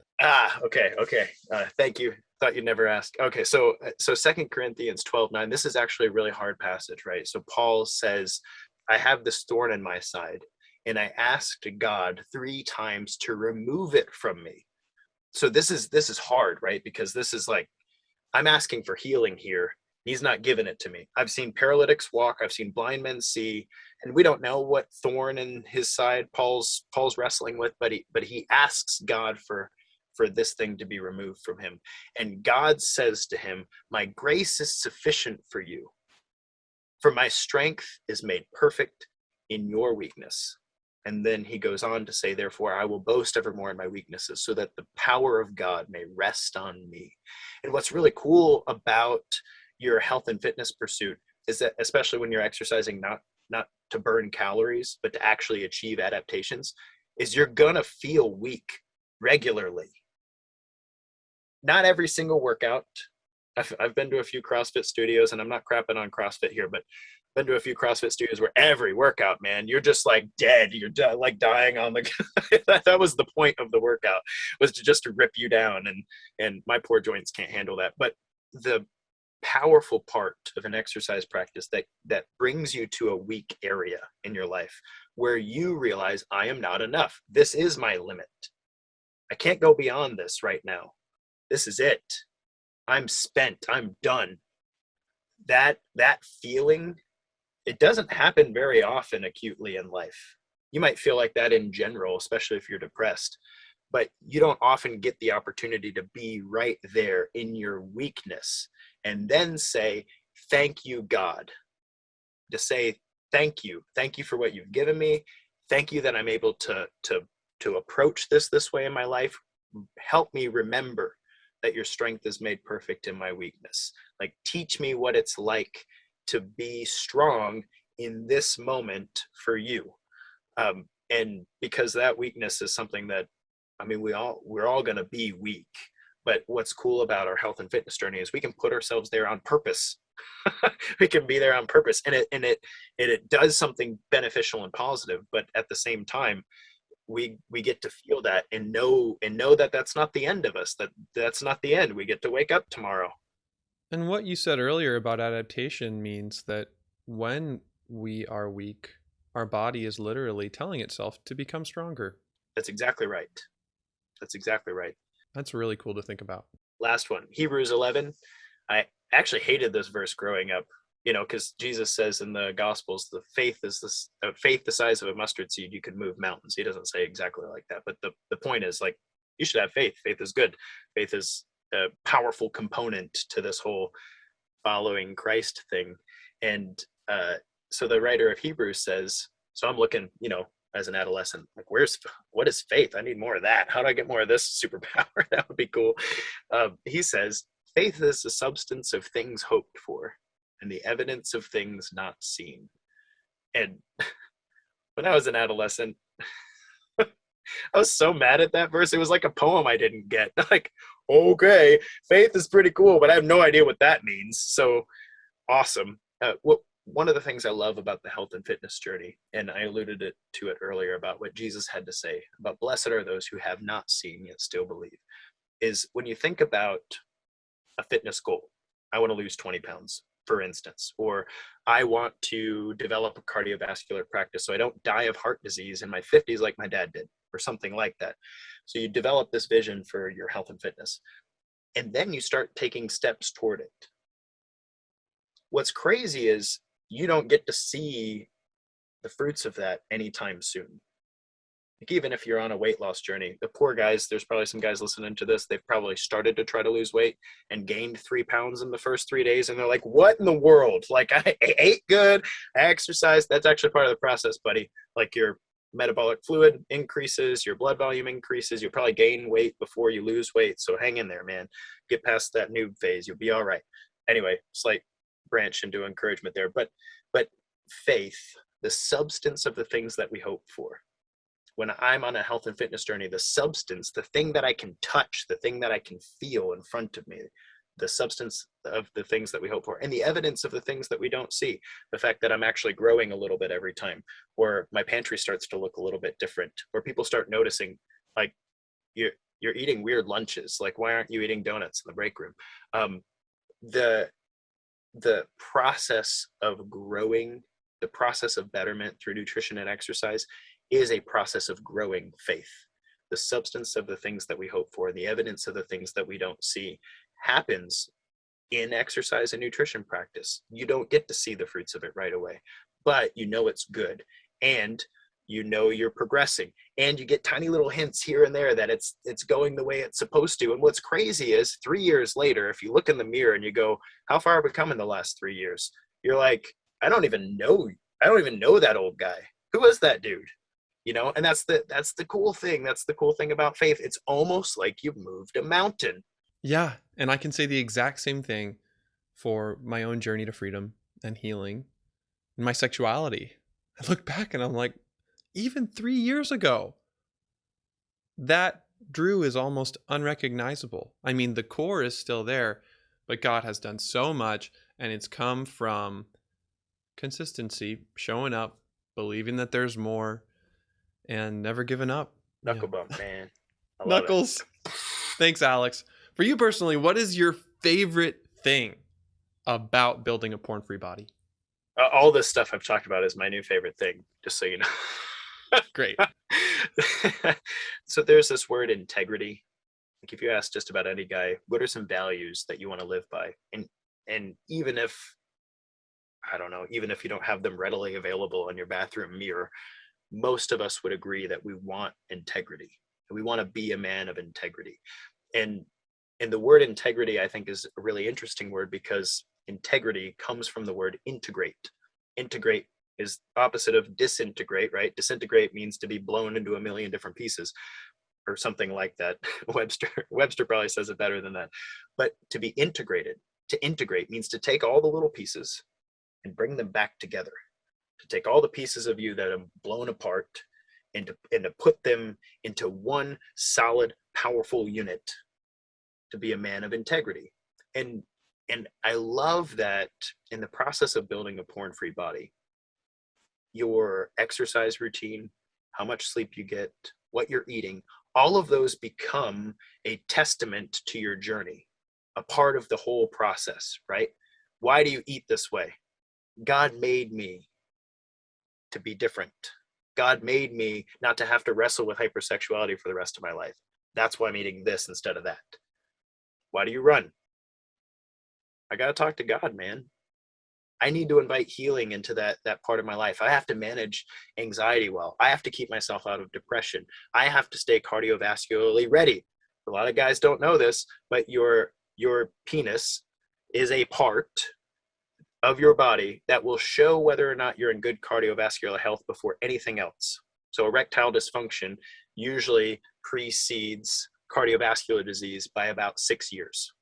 Okay. Thank you. Thought you'd never ask. Okay, so 2 Corinthians 12:9. This is actually a really hard passage, right? So Paul says, I have this thorn in my side, and I asked God 3 times to remove it from me. So this is hard, right? Because this is like, I'm asking for healing here. He's not giving it to me. I've seen paralytics walk. I've seen blind men see, and we don't know what thorn in his side Paul's wrestling with, but he asks God for this thing to be removed from him. And God says to him, my grace is sufficient for you, for my strength is made perfect in your weakness. And then he goes on to say, therefore, I will boast evermore in my weaknesses so that the power of God may rest on me. And what's really cool about your health and fitness pursuit is that, especially when you're exercising, not to burn calories, but to actually achieve adaptations, is you're going to feel weak regularly. Not every single workout. I've been to a few CrossFit studios, and I'm not crapping on CrossFit here, but been to a few CrossFit studios where every workout, man, you're just like dead. You're like dying on the that was the point of the workout, was to just rip you down, and my poor joints can't handle that. But the powerful part of an exercise practice that brings you to a weak area in your life where you realize, I am not enough. This is my limit. I can't go beyond this right now. This is it. I'm spent. I'm done. That feeling, it doesn't happen very often acutely in life. You might feel like that in general, especially if you're depressed, but you don't often get the opportunity to be right there in your weakness and then say, thank you, God. To say, thank you for what you've given me. Thank you that I'm able to approach this way in my life. Help me remember that your strength is made perfect in my weakness. Like, teach me what it's like to be strong in this moment for you. And because that weakness is something that, I mean, we're all going to be weak, but what's cool about our health and fitness journey is we can put ourselves there on purpose. We can be there on purpose, and it does something beneficial and positive, but at the same time, we get to feel that and know that that's not the end of us, that's not the end. We get to wake up tomorrow. And what you said earlier about adaptation means that when we are weak, our body is literally telling itself to become stronger. That's exactly right. That's really cool to think about. Last one, Hebrews 11. I actually hated this verse growing up. because Jesus says in the Gospels, the faith is this faith the size of a mustard seed, you could move mountains. He doesn't say exactly like that, but the point is, like, you should have faith. Faith is good. Faith is a powerful component to this whole following Christ thing. And so the writer of Hebrews says, so I'm looking, as an adolescent, like, what is faith? I need more of that. How do I get more of this superpower? That would be cool. He says, faith is the substance of things hoped for and the evidence of things not seen. And when I was an adolescent, I was so mad at that verse. It was like a poem I didn't get. Like, okay, faith is pretty cool, but I have no idea what that means. So awesome. One of the things I love about the health and fitness journey, and I alluded to it earlier about what Jesus had to say about blessed are those who have not seen yet still believe, is when you think about a fitness goal. I want to lose 20 pounds, for instance, or I want to develop a cardiovascular practice so I don't die of heart disease in my 50s like my dad did, or something like that. So you develop this vision for your health and fitness, and then you start taking steps toward it. What's crazy is you don't get to see the fruits of that anytime soon. Like, even if you're on a weight loss journey, the poor guys, there's probably some guys listening to this, they've probably started to try to lose weight and gained 3 pounds in the first 3 days. And they're like, what in the world? Like, I ate good, I exercised. That's actually part of the process, buddy. Like, your metabolic fluid increases, your blood volume increases. You'll probably gain weight before you lose weight. So hang in there, man. Get past that noob phase. You'll be all right. Anyway, slight branch into encouragement there. But faith, the substance of the things that we hope for. When I'm on a health and fitness journey, the substance, the thing that I can touch, the thing that I can feel in front of me, the substance of the things that we hope for, and the evidence of the things that we don't see, the fact that I'm actually growing a little bit every time, or my pantry starts to look a little bit different, or people start noticing, like, you're eating weird lunches. Like, why aren't you eating donuts in the break room? The process of growing, the process of betterment through nutrition and exercise is a process of growing faith. The substance of the things that we hope for, the evidence of the things that we don't see, happens in exercise and nutrition practice. You don't get to see the fruits of it right away, but you know it's good, and you know you're progressing, and you get tiny little hints here and there that it's going the way it's supposed to. And what's crazy is 3 years later, if you look in the mirror and you go, how far have we come in the last 3 years? You're like, I don't even know that old guy. Who is that dude? And that's the cool thing. That's the cool thing about faith. It's almost like you've moved a mountain. Yeah. And I can say the exact same thing for my own journey to freedom and healing and my sexuality. I look back and I'm like, even 3 years ago, that Drew is almost unrecognizable. I mean, the core is still there, but God has done so much, and it's come from consistency, showing up, believing that there's more, and never giving up. Knuckle bump, man. I love Knuckles. It. Thanks, Alex. For you personally, what is your favorite thing about building a porn-free body? All this stuff I've talked about is my new favorite thing, just so you know. Great. So there's this word integrity. Like, if you ask just about any guy, what are some values that you want to live by? And even if, I don't know, even if you don't have them readily available in your bathroom mirror, most of us would agree that we want integrity. We want to be a man of integrity. And the word integrity, I think, is a really interesting word, because integrity comes from the word integrate. Integrate is opposite of disintegrate, right? Disintegrate means to be blown into a million different pieces, or something like that. Webster probably says it better than that. But to be integrated, to integrate, means to take all the little pieces and bring them back together. To take all the pieces of you that have blown apart and to put them into one solid, powerful unit, to be a man of integrity. And I love that in the process of building a porn-free body, your exercise routine, how much sleep you get, what you're eating, all of those become a testament to your journey, a part of the whole process, right? Why do you eat this way? God made me to be different. God made me not to have to wrestle with hypersexuality for the rest of my life. That's why I'm eating this instead of that. Why do you run? I got to talk to God, man. I need to invite healing into that part of my life. I have to manage anxiety well. I have to keep myself out of depression. I have to stay cardiovascularly ready. A lot of guys don't know this, but your penis is a part of your body that will show whether or not you're in good cardiovascular health before anything else. So erectile dysfunction usually precedes cardiovascular disease by about 6 years.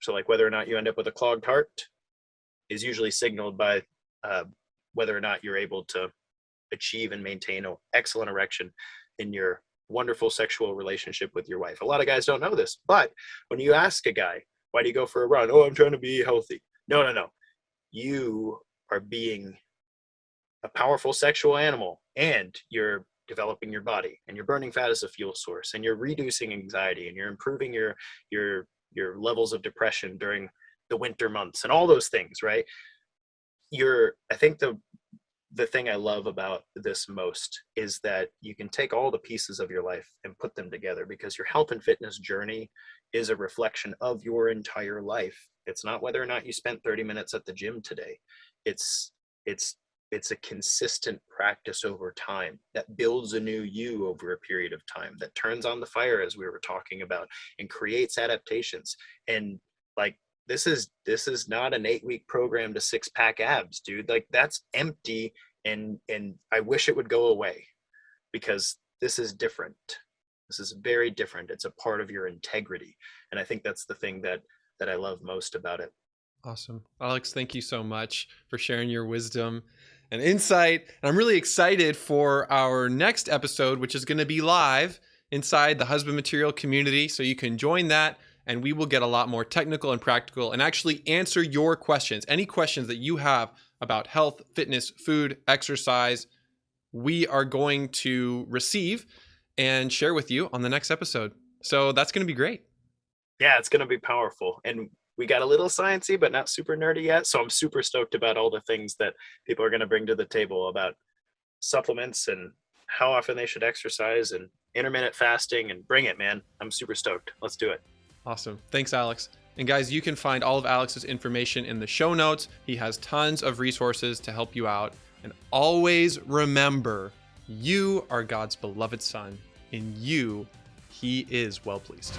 So like whether or not you end up with a clogged heart is usually signaled by whether or not you're able to achieve and maintain an excellent erection in your wonderful sexual relationship with your wife. A lot of guys don't know this, but when you ask a guy, why do you go for a run? Oh, I'm trying to be healthy. No. You are being a powerful sexual animal, and you're developing your body, and you're burning fat as a fuel source, and you're reducing anxiety, and you're improving your levels of depression during the winter months and all those things, right? I think the thing I love about this most is that you can take all the pieces of your life and put them together, because your health and fitness journey is a reflection of your entire life. It's not whether or not you spent 30 minutes at the gym today. It's a consistent practice over time that builds a new you over a period of time, that turns on the fire, as we were talking about, and creates adaptations. And like, this is not an 8-week program to 6-pack abs, dude. Like, that's empty. And I wish it would go away, because this is different. This is very different. It's a part of your integrity. And I think that's the thing that I love most about it. Awesome. Alex, thank you so much for sharing your wisdom and insight. And I'm really excited for our next episode, which is going to be live inside the Husband Material community. So you can join that, and we will get a lot more technical and practical and actually answer your questions. Any questions that you have about health, fitness, food, exercise, we are going to receive and share with you on the next episode. So that's going to be great. Yeah, it's going to be powerful. And we got a little sciencey, but not super nerdy yet. So I'm super stoked about all the things that people are going to bring to the table about supplements and how often they should exercise and intermittent fasting, and bring it, man. I'm super stoked. Let's do it. Awesome. Thanks, Alex. And guys, you can find all of Alex's information in the show notes. He has tons of resources to help you out. And always remember, you are God's beloved son. In you, he is well pleased.